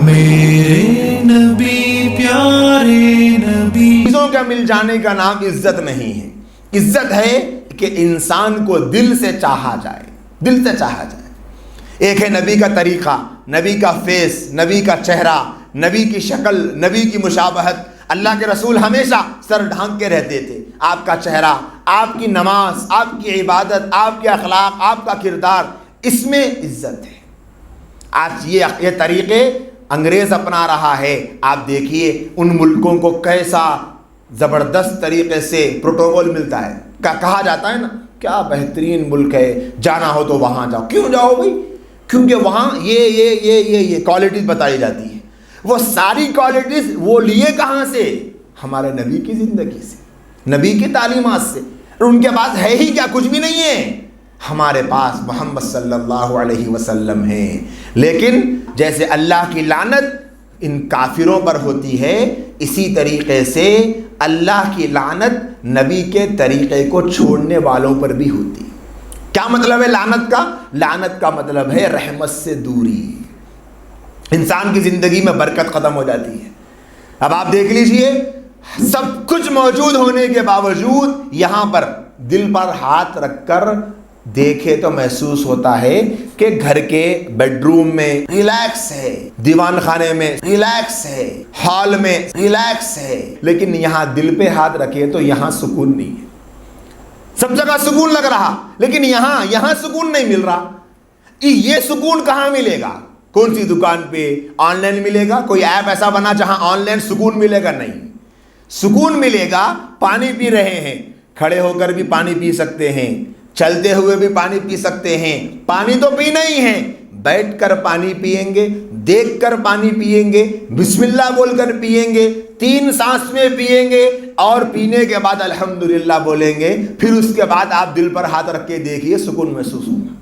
میرے نبی پیارے نبی. چیزوں کا مل جانے کا نام عزت نہیں ہے. عزت ہے کہ انسان کو دل سے چاہا جائے, دل سے چاہا جائے. ایک ہے نبی کا طریقہ, نبی کا فیس, نبی کا چہرہ, نبی کی شکل, نبی کی مشابہت. اللہ کے رسول ہمیشہ سر ڈھانک کے رہتے تھے. آپ کا چہرہ, آپ کی نماز, آپ کی عبادت, آپ کے اخلاق, آپ کا کردار, اس میں عزت ہے. آج یہ طریقے انگریز اپنا رہا ہے. آپ دیکھیے ان ملکوں کو کیسا زبردست طریقے سے پروٹوکول ملتا ہے. کہا جاتا ہے نا کیا بہترین ملک ہے, جانا ہو تو وہاں جاؤ. کیوں جاؤ بھائی؟ کیونکہ وہاں یہ کوالٹیز بتائی جاتی ہیں. وہ ساری کوالٹیز وہ لیے کہاں سے؟ ہمارے نبی کی زندگی سے, نبی کی تعلیمات سے. ان کے پاس ہے ہی کیا؟ کچھ بھی نہیں ہے. ہمارے پاس محمد صلی اللہ علیہ وسلم ہے. لیکن جیسے اللہ کی لعنت ان کافروں پر ہوتی ہے, اسی طریقے سے اللہ کی لعنت نبی کے طریقے کو چھوڑنے والوں پر بھی ہوتی. کیا مطلب ہے لعنت کا؟ لعنت کا مطلب ہے رحمت سے دوری. انسان کی زندگی میں برکت ختم ہو جاتی ہے. اب آپ دیکھ لیجئے, سب کچھ موجود ہونے کے باوجود یہاں پر دل پر ہاتھ رکھ کر دیکھے تو محسوس ہوتا ہے کہ گھر کے بیڈ روم میں ریلیکس ہے, دیوان خانے میں ریلیکس ہے, ہال میں ریلیکس ہے, لیکن یہاں دل پہ ہاتھ رکھے تو یہاں سکون نہیں ہے. سب جگہ سکون لگ رہا لیکن یہاں سکون نہیں مل رہا. یہ سکون کہاں ملے گا؟ کون سی دکان پہ؟ آن لائن ملے گا؟ کوئی ایپ ایسا بنا جہاں آن لائن سکون ملے گا؟ نہیں. سکون ملے گا پانی پی رہے ہیں, کھڑے ہو کر بھی پانی پی سکتے ہیں, چلتے ہوئے بھی پانی پی سکتے ہیں. پانی تو پینا ہی ہے, بیٹھ کر پانی پیئیں گے, دیکھ کر پانی پیئیں گے, بسم اللہ بول کر پیئیں گے, 3 سانس میں پیئیں گے, اور پینے کے بعد الحمدللہ بولیں گے. پھر اس کے بعد آپ دل پر ہاتھ رکھ کے دیکھیے سکون محسوس ہوگا.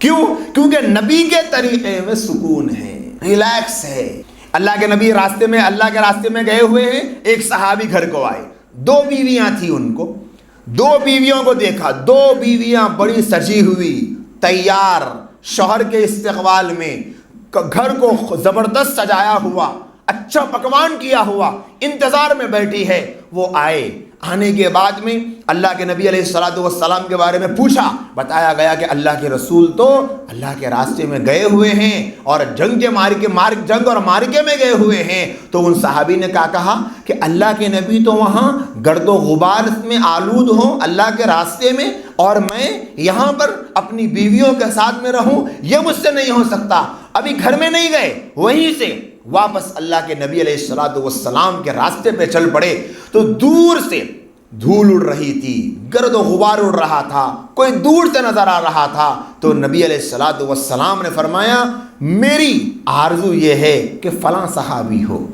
کیوں؟ کیونکہ نبی کے طریقے میں سکون ہے, ریلیکس ہے. اللہ کے نبی اللہ کے راستے میں گئے ہوئے ہیں. ایک صحابی گھر کو آئے, 2 بیویاں تھیں. ان کو 2 بیویوں کو دیکھا, 2 بیویاں بڑی سجی ہوئی, تیار, شوہر کے استقبال میں, گھر کو زبردست سجایا ہوا, اچھا پکوان کیا ہوا, انتظار میں بیٹھی ہے. وہ آنے کے بعد میں اللہ کے نبی علیہ السلام کے بارے میں پوچھا. بتایا گیا کہ اللہ کے رسول تو اللہ کے راستے میں گئے ہوئے ہیں اور جنگ اور مارکے میں گئے ہوئے ہیں. تو ان صحابی نے کہا کہ اللہ کے نبی تو وہاں گرد و غبار میں آلود ہوں اللہ کے راستے میں, اور میں یہاں پر اپنی بیویوں کے ساتھ میں رہوں, یہ مجھ سے نہیں ہو سکتا. ابھی گھر میں نہیں گئے, وہیں سے واپس اللہ کے نبی علیہ السلام کے راستے پہ چل پڑے. تو دور سے دھول اڑ رہی تھی, گرد و غبار اڑ رہا تھا, کوئی دور سے نظر آ رہا تھا. تو نبی علیہ السلام نے فرمایا میری آرزو یہ ہے کہ فلاں صحابی ہو,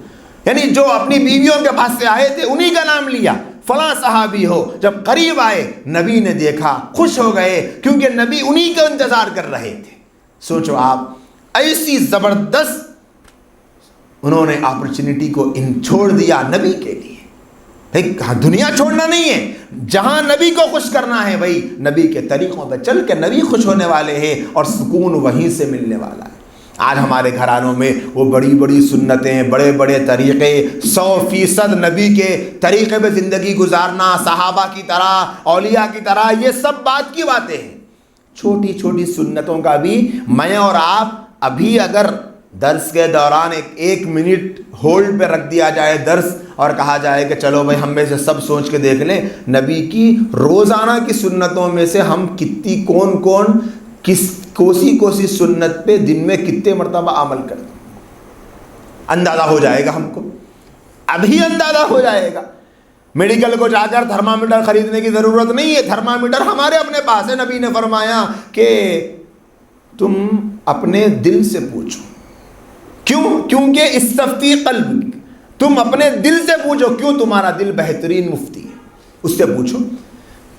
یعنی جو اپنی بیویوں کے پاس سے آئے تھے انہی کا نام لیا, فلاں صحابی ہو. جب قریب آئے نبی نے دیکھا, خوش ہو گئے, کیونکہ نبی انہی کا انتظار کر رہے تھے. سوچو آپ, ایسی زبردست انہوں نے اپرچونٹی کو چھوڑ دیا نبی کے لیے. دنیا چھوڑنا نہیں ہے, جہاں نبی کو خوش کرنا ہے بھائی نبی کے طریقوں پہ چل کے نبی خوش ہونے والے ہیں اور سکون وہیں سے ملنے والا ہے. آج ہمارے گھرانوں میں وہ بڑی بڑی سنتیں, بڑے بڑے طریقے, 100% نبی کے طریقے پہ زندگی گزارنا, صحابہ کی طرح, اولیاء کی طرح, یہ سب بات کی باتیں ہیں. چھوٹی چھوٹی سنتوں کا بھی میں اور آپ ابھی اگر درس کے دوران 1 منٹ ہولڈ پہ رکھ دیا جائے درس اور کہا جائے کہ چلو بھائی ہم میں سے سب سوچ کے دیکھ لیں نبی کی روزانہ کی سنتوں میں سے ہم کتنی کون کوسی سنت پہ دن میں کتنے مرتبہ عمل کرتے ہیں, اندازہ ہو جائے گا ہم کو, ابھی اندازہ ہو جائے گا. میڈیکل کو جا کر تھرمامیٹر خریدنے کی ضرورت نہیں ہے, تھرمامیٹر ہمارے اپنے پاس ہے. نبی نے فرمایا کہ تم اپنے دل سے پوچھو. کیوں؟ کیونکہ استفتی قلب, تم اپنے دل سے پوچھو. کیوں؟ تمہارا دل بہترین مفتی ہے, اس سے پوچھو.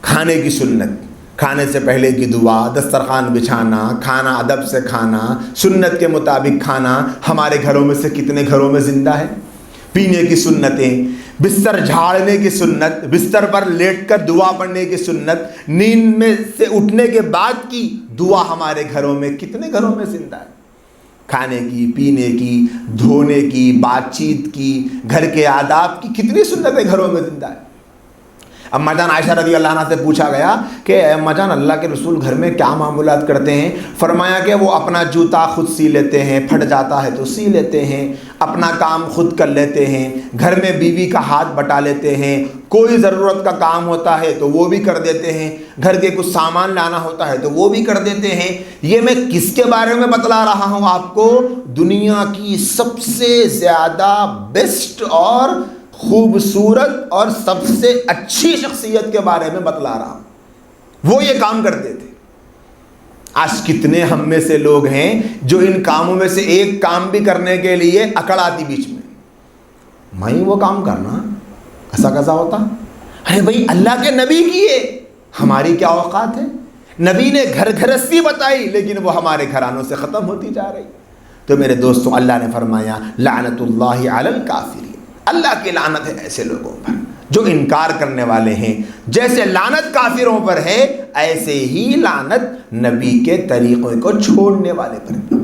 کھانے کی سنت, کھانے سے پہلے کی دعا, دسترخوان بچھانا, کھانا ادب سے کھانا, سنت کے مطابق کھانا ہمارے گھروں میں سے کتنے گھروں میں زندہ ہے. پینے کی سنتیں, بستر جھاڑنے کی سنت, بستر پر لیٹ کر دعا پڑھنے کی سنت, نیند میں سے اٹھنے کے بعد کی دعا ہمارے گھروں میں کتنے گھروں میں زندہ ہے. کھانے کی، پینے کی، دھونے کی، بات چیت کی، گھر کے آداب کی کتنی سنتیں گھروں میں زندہ ہے۔ اما جان عائشہ رضی اللہ عنہ سے پوچھا گیا کہ اے اما جان اللہ کے رسول گھر میں کیا معمولات کرتے ہیں؟ فرمایا کہ وہ اپنا جوتا خود سی لیتے ہیں، پھٹ جاتا ہے تو سی لیتے ہیں، اپنا کام خود کر لیتے ہیں، گھر میں بیوی کا ہاتھ بٹا لیتے ہیں، کوئی ضرورت کا کام ہوتا ہے تو وہ بھی کر دیتے ہیں، گھر کے کچھ سامان لانا ہوتا ہے تو وہ بھی کر دیتے ہیں۔ یہ میں کس کے بارے میں بتلا رہا ہوں آپ کو؟ دنیا کی سب سے زیادہ بیسٹ اور خوبصورت اور سب سے اچھی شخصیت کے بارے میں بتلا رہا ہوں۔ وہ یہ کام کرتے تھے۔ آج کتنے ہم میں سے لوگ ہیں جو ان کاموں میں سے ایک کام بھی کرنے کے لیے اکڑ آتی بیچ میں وہ کام کرنا ایسا کیسا ہوتا؟ ارے بھائی اللہ کے نبی کیے، ہماری کیا اوقات ہے؟ نبی نے گھر گھرستی بتائی لیکن وہ ہمارے گھرانوں سے ختم ہوتی جا رہی۔ تو میرے دوستوں، اللہ نے فرمایا لعنت اللہ علی الکافرین، اللہ کی لعنت ہے ایسے لوگوں پر جو انکار کرنے والے ہیں۔ جیسے لعنت کافروں پر ہے ایسے ہی لعنت نبی کے طریقوں کو چھوڑنے والے پر بھی۔